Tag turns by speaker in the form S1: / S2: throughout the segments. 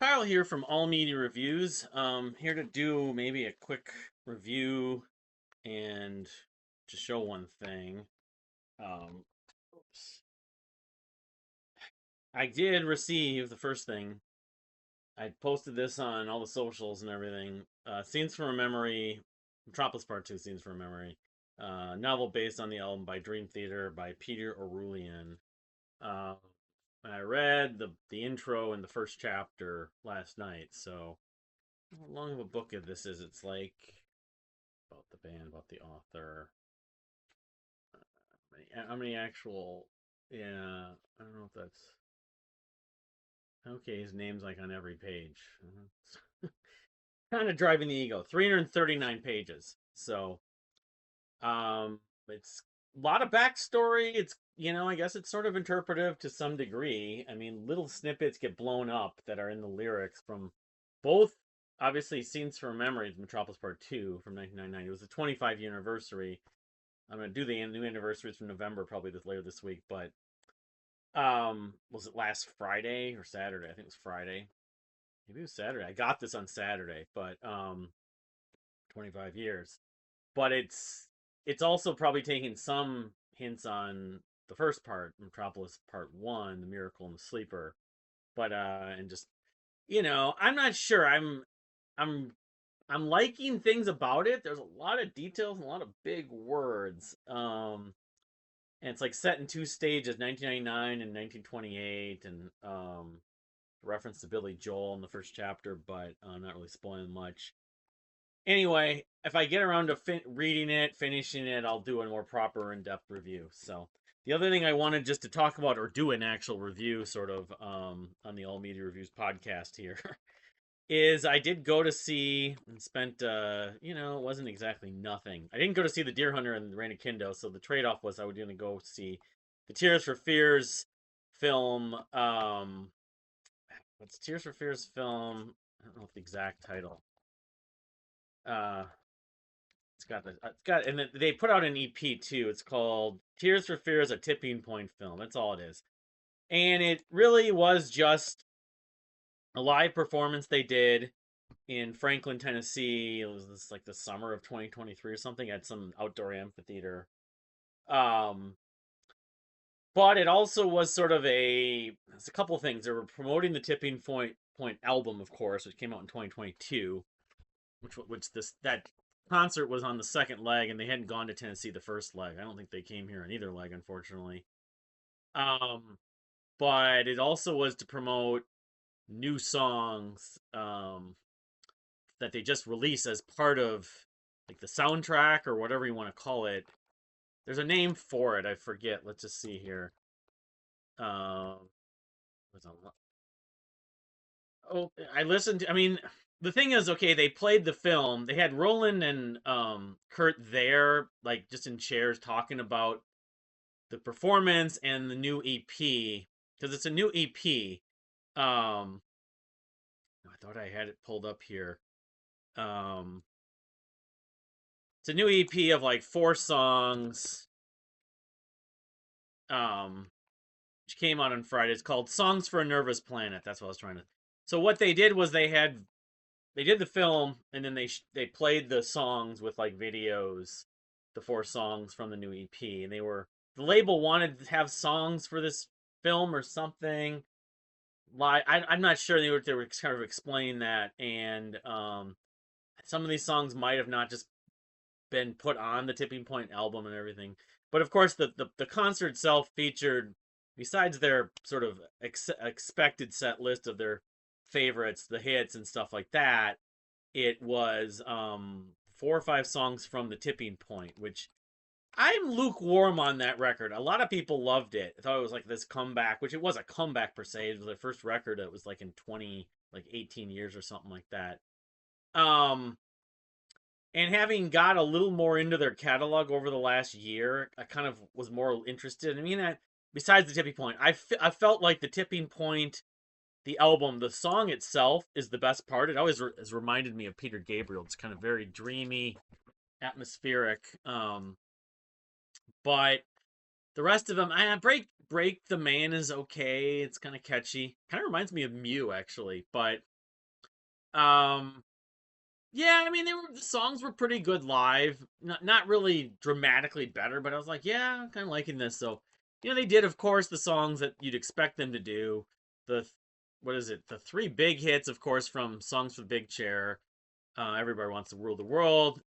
S1: Kyle here from All Media Reviews. Here to do maybe a quick review and to show one thing. Um, oops. I did receive the first thing. I posted this on all the socials and everything. Scenes from a Memory, Metropolis Part 2, Scenes from a Memory. Novel based on the album by Dream Theater by Peter Arulian. Um, I read the intro and the first chapter last night, so how long of a book of this is? It's like about the band, about the author. How many actual? Yeah, I don't know if that's okay. His name's like on every page. Kind of driving the ego. 339 pages. So, it's a lot of backstory. It's I guess it's sort of interpretive to some degree. I mean, little snippets get blown up that are in the lyrics from both. Obviously, Scenes from Memories, Metropolis Part 2 from 1999. It was the 25th anniversary. I'm gonna do the new anniversaries from November probably later this week, but was it last Friday or Saturday? I think it was Friday. Maybe it was Saturday. I got this on Saturday, but 25 years. But it's also probably taking some hints on the first part, Metropolis Part 1, The Miracle and the Sleeper. But and just I'm not sure. I'm I'm liking things about it. There's a lot of details and a lot of big words. And it's like set in two stages, 1999 and 1928, and reference to Billy Joel in the first chapter, but I'm not really spoiling much. Anyway, if I get around to reading it, finishing it, I'll do a more proper, in-depth review. So the other thing I wanted just to talk about or do an actual review, sort of, on the All Media Reviews podcast here, is I did go to see and spent it wasn't exactly nothing. I didn't go to see The Deer Hunter and Reign of Kindo, so the trade-off was I was going to go see the Tears for Fears film. What's Tears for Fears film? I don't know if the exact title. Uh and they put out an EP too. It's called Tears for Fears, a Tipping Point film. That's all it is. And it really was just a live performance they did in Franklin, Tennessee. It was like the summer of 2023 or something at some outdoor amphitheater. Um, but it also was sort of it's a couple of things. They were promoting the Tipping Point album, of course, which came out in 2022, which that concert was on the second leg, and they hadn't gone to Tennessee the first leg. I don't think they came here on either leg, unfortunately. Um, but it also was to promote new songs that they just released as part of like the soundtrack or whatever you want to call it. There's a name for it. I forget. Let's just see here. Um, oh, I listened. I mean, the thing is, okay, they played the film. They had Roland and Kurt there, like just in chairs, talking about the performance and the new EP because it's a new EP. I thought I had it pulled up here. Um, it's a new EP of like 4 songs. Um, which came out on Friday. It's called Songs for a Nervous Planet. That's what I was trying to. So what they did was they did the film and then they played the songs with like videos, the 4 songs from the new EP, and the label wanted to have songs for this film or something. I'm not sure they were kind of explaining that, and some of these songs might have not just been put on the Tipping Point album and everything. But of course, the concert itself featured, besides their sort of expected set list of their favorites, the hits and stuff like that, it was 4 or 5 songs from the Tipping Point, which I'm lukewarm on that record. A lot of people loved it. I thought it was like this comeback, which it was a comeback per se. It was their first record. It was like in 18 years or something like that. Um, and having got a little more into their catalog over the last year, I kind of was more interested. I mean, besides the Tipping Point, I felt like the Tipping Point, the album, the song itself is the best part. It always has reminded me of Peter Gabriel. It's kind of very dreamy, atmospheric. But the rest of them, Break the Man is okay. It's kind of catchy. Kind of reminds me of Mew actually, but Um, yeah, I mean, the songs were pretty good live. Not really dramatically better, but I was like, yeah, I'm kind of liking this. So, they did, of course, the songs that you'd expect them to do. The what is it? The three big hits, of course, from Songs for the Big Chair. Everybody Wants to Rule the World.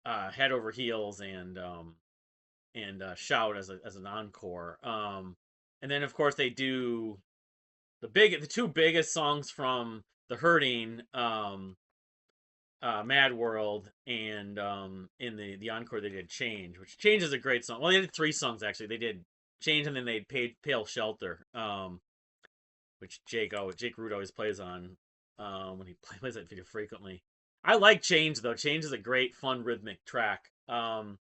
S1: Head Over Heels, and Shout as an encore. And then, of course, they do the two biggest songs from The Hurting. Mad World, and in the encore they did Change, which Change is a great song. Well, they did three songs actually. They did Change, and then they paid Pale Shelter, which Jake Root always plays on when he plays that video frequently. I like Change though. Change is a great fun rhythmic track. And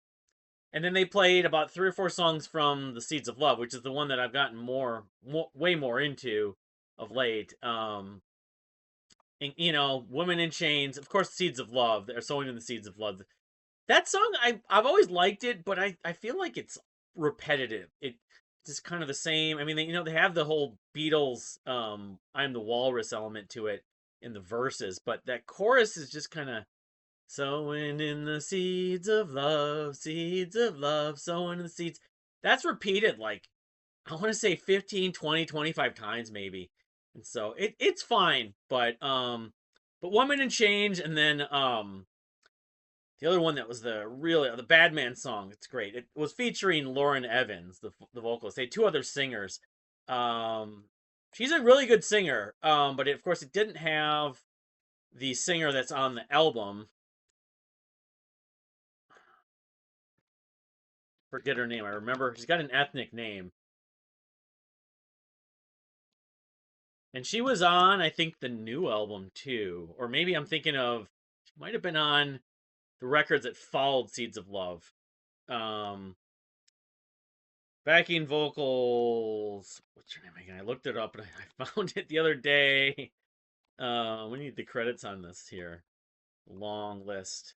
S1: then they played about three or four songs from The Seeds of Love, which is the one that I've gotten way more into of late. And, Women in Chains, of course, Seeds of Love. They're sowing in the Seeds of Love. That song, I've always liked it, but I feel like it's repetitive. It's just kind of the same. I mean, they have the whole Beatles, "I'm the Walrus" element to it in the verses, but that chorus is just kind of sowing in the seeds of love, sowing in the seeds. That's repeated like I want to say 15, 20, 25 times maybe. And so it's fine, but Woman and Change, and then the other one that was the Badman song. It's great. It was featuring Lauren Evans, the vocalist. They had two other singers. Um she's a really good singer. But of course it didn't have the singer that's on the album. Forget her name. I remember she's got an ethnic name. And she was on, I think, the new album too. Or maybe I'm thinking of, she might have been on the records that followed Seeds of Love. Um, Backing vocals. What's her name again? I looked it up and I found it the other day. We need the credits on this here. Long list.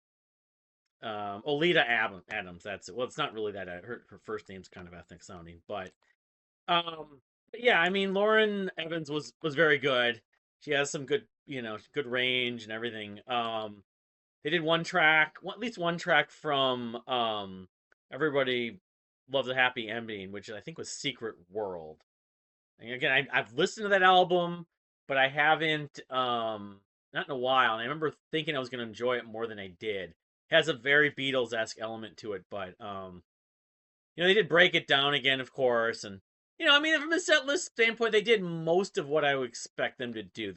S1: Olita Adams. That's it. Well, it's not really that. Her first name's kind of ethnic sounding, um, but yeah, I mean, Lauren Evans was very good. She has some good range and everything. They did at least one track from Everybody Loves a Happy Ending, which I think was Secret World. And again, I've listened to that album, but I haven't not in a while. And I remember thinking I was going to enjoy it more than I did. It has a very Beatles-esque element to it, but they did break it down again, of course, and I mean, from a set list standpoint, they did most of what I would expect them to do.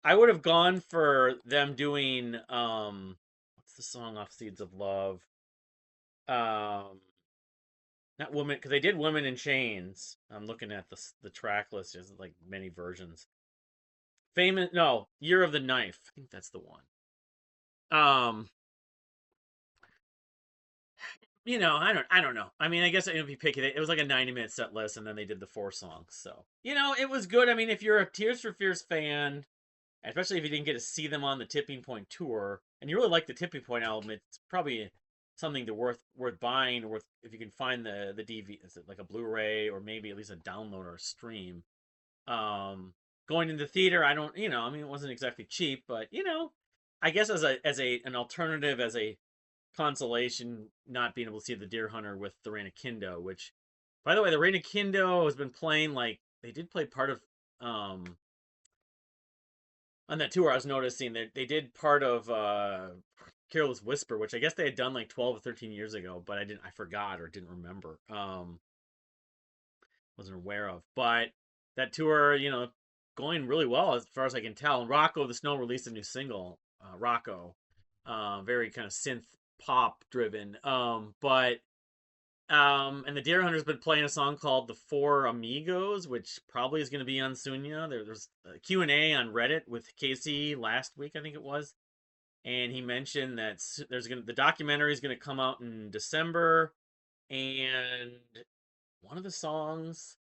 S1: I would have gone for them doing what's the song off Seeds of Love? Um, Not Woman, because they did Women in Chains. I'm looking at the track list. There's like many versions. Famous, no, Year of the Knife. I think that's the one. Um, I don't know. I mean, I guess if you pick it, it was like a 90-minute set list, and then they did the four songs. So it was good. I mean, if you're a Tears for Fears fan, especially if you didn't get to see them on the Tipping Point tour, and you really like the Tipping Point album, it's probably something to worth buying, or worth if you can find the DV, is it like a Blu-ray or maybe at least a download or a stream. Um, Going into theater, I don't, I mean, it wasn't exactly cheap, but I guess as an alternative, as a consolation, not being able to see the Deer Hunter with the Reina Kindo, which, by the way, the Reina Kindo has been playing, like, they did play part of on that tour. I was noticing that they did part of Careless Whisper, which I guess they had done like 12 or 13 years ago, but I forgot or didn't remember. Wasn't aware of. But that tour, going really well as far as I can tell. And Rocco the Snow released a new single, Rocco, very kind of synth pop driven. But and the Deer Hunter's been playing a song called "The Four Amigos," which probably is going to be on Sunya. There's a Q&A on Reddit with Casey last week, I think it was, and he mentioned that the documentary is going to come out in December, and one of the songs,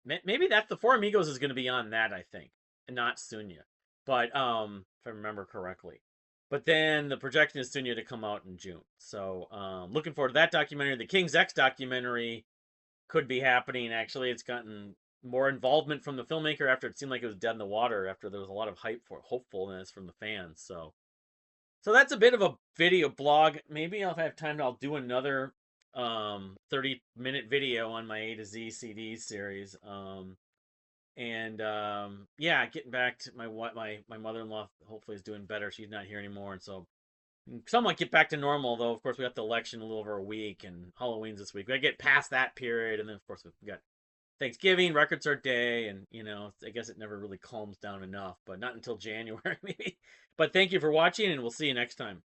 S1: maybe that the Four Amigos is going to be on that, I think, and not Sunya, but if I remember correctly. But then the projection is Sunya to come out in June. So looking forward to that documentary. The King's X documentary could be happening. Actually, it's gotten more involvement from the filmmaker after it seemed like it was dead in the water after there was a lot of hype for hopefulness from the fans. So that's a bit of a video blog. Maybe if I have time, I'll do another 30-minute video on my A to Z CD series. And yeah, getting back to my mother-in-law hopefully is doing better. She's not here anymore, and so somewhat get back to normal. Though of course we got the election a little over a week, and Halloween's this week. We gotta get past that period, and then of course we got Thanksgiving, Record Store Day, and I guess it never really calms down enough, but not until January maybe. But thank you for watching, and we'll see you next time.